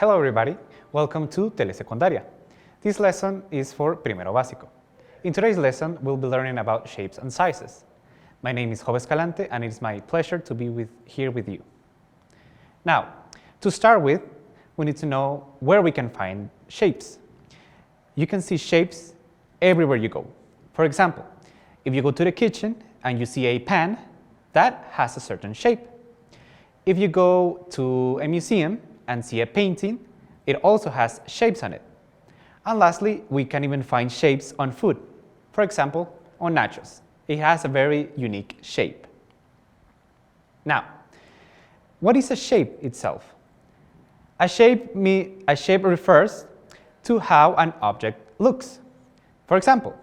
Hello everybody, welcome to Telesecundaria. This lesson is for Primero básico. In today's lesson, we'll be learning about shapes and sizes. My name is Job Escalante and it's my pleasure to be here with you. Now, to start with, we need to know where we can find shapes. You can see shapes everywhere you go. For example, if you go to the kitchen and you see a pan, that has a certain shape. If you go to a museum and see a painting, it also has shapes on it. And lastly, we can even find shapes on food. For example, on nachos. It has a very unique shape. Now, what is a shape itself? A shape refers to how an object looks. For example,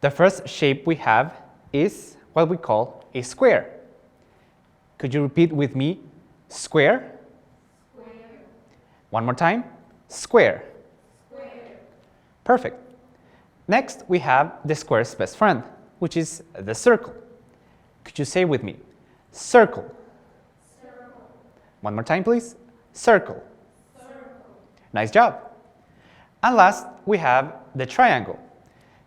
the first shape we have is what we call a square. Could you repeat with me, square? Square. One more time, square. Square. Perfect. Next, we have the square's best friend, which is the circle. Could you say with me, circle? Circle. One more time, please. Circle. Circle. Nice job. And last, we have the triangle.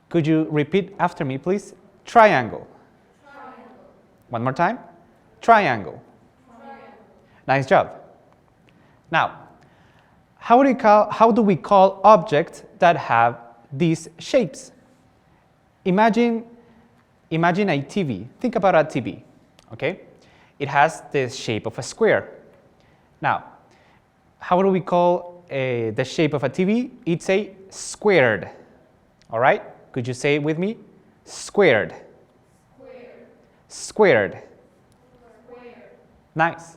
Could you repeat after me, please? Triangle. Triangle. One more time. Triangle. Triangle. Nice job. Now, how do we call objects that have these shapes? Imagine a TV. Think about a TV, okay? It has the shape of a square. Now, how do we call the shape of a TV? It's a squared, all right? Could you say it with me? Squared. Square. Squared. Square. Nice.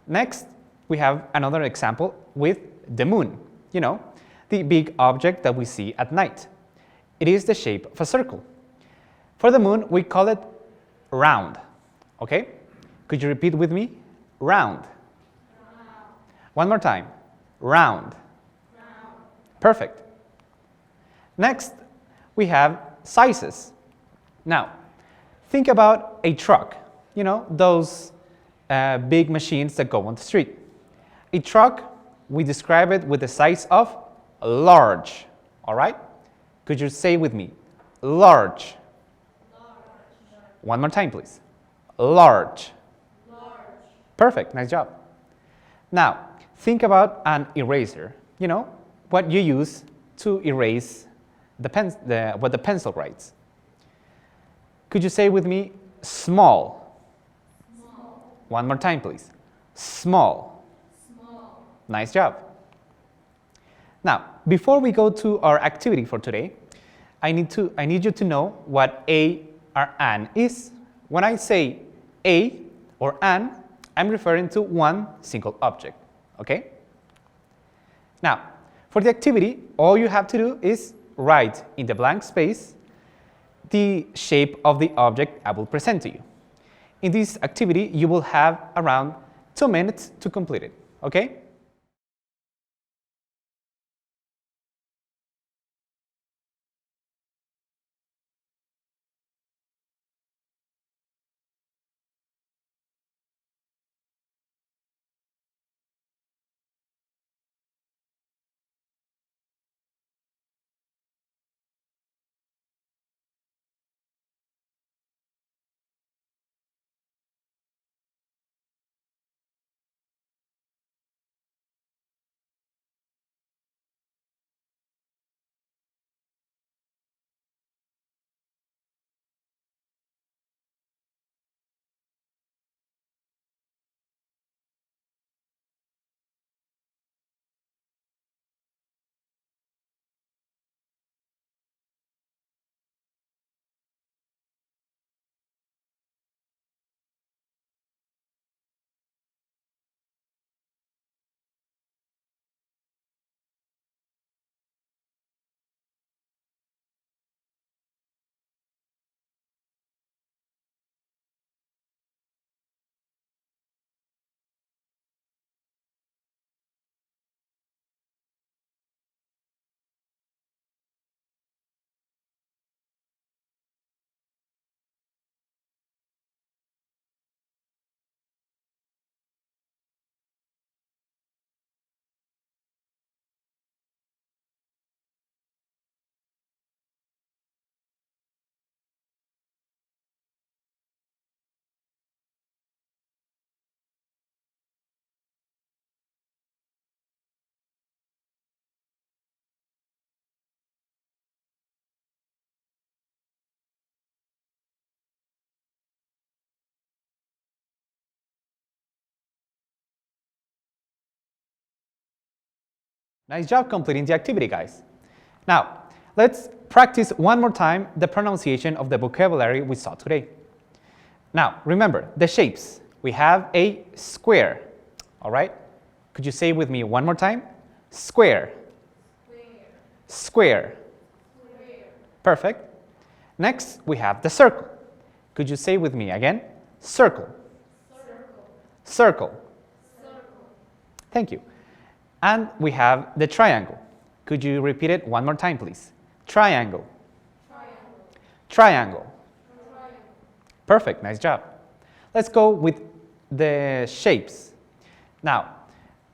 Next, we have another example with the moon. You know, the big object that we see at night. It is the shape of a circle. For the moon, we call it round. Okay? Could you repeat with me? Round. Round. One more time. Round. Round. Perfect. Next, we have sizes. Now, think about a truck. You know, those big machines that go on the street. A truck, we describe it with the size of large. All right? Could you say with me? Large. Large. One more time, please. Large. Large. Perfect. Nice job. Now, think about an eraser. You know, what you use to erase what the pencil writes. Could you say with me, small? Small. One more time, please. Small. Small. Nice job. Now, before we go to our activity for today, I need you to know what a or an is. When I say a or an, I'm referring to one single object, okay? Now, for the activity, all you have to do is write in the blank space the shape of the object I will present to you. In this activity, you will have around 2 minutes to complete it, okay? Nice job completing the activity, guys. Now, let's practice one more time the pronunciation of the vocabulary we saw today. Now, remember, the shapes. We have a square, all right? Could you say it with me one more time? Square. Square. Perfect. Next, we have the circle. Could you say it with me again? Circle. Circle. Thank you. And we have the triangle. Could you repeat it one more time, please? Triangle. Triangle. Perfect, nice job. Let's go with the shapes. Now,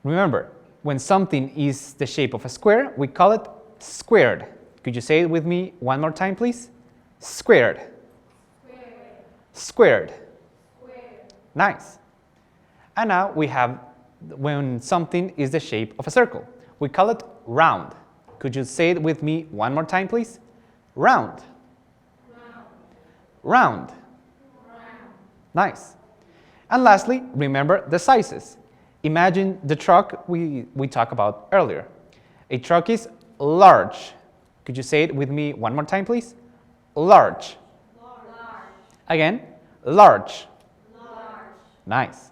remember, when something is the shape of a square, we call it squared. Could you say it with me one more time, please? Squared. Squared. Nice. And now we have when something is the shape of a circle. We call it round. Could you say it with me one more time, please? Round. Round. Nice. And lastly, remember the sizes. Imagine the truck we talked about earlier. A truck is large. Could you say it with me one more time, please? Large. Again, large. Nice.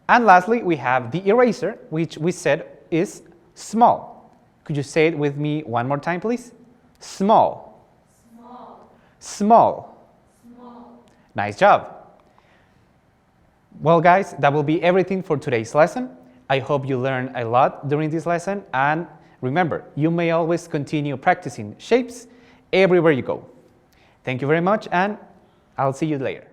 And lastly, we have the eraser, which we said is small. Could you say it with me one more time, please? Small. Small. Nice job. Well, guys, that will be everything for today's lesson. I hope you learned a lot during this lesson. And remember, you may always continue practicing shapes everywhere you go. Thank you very much, and I'll see you later.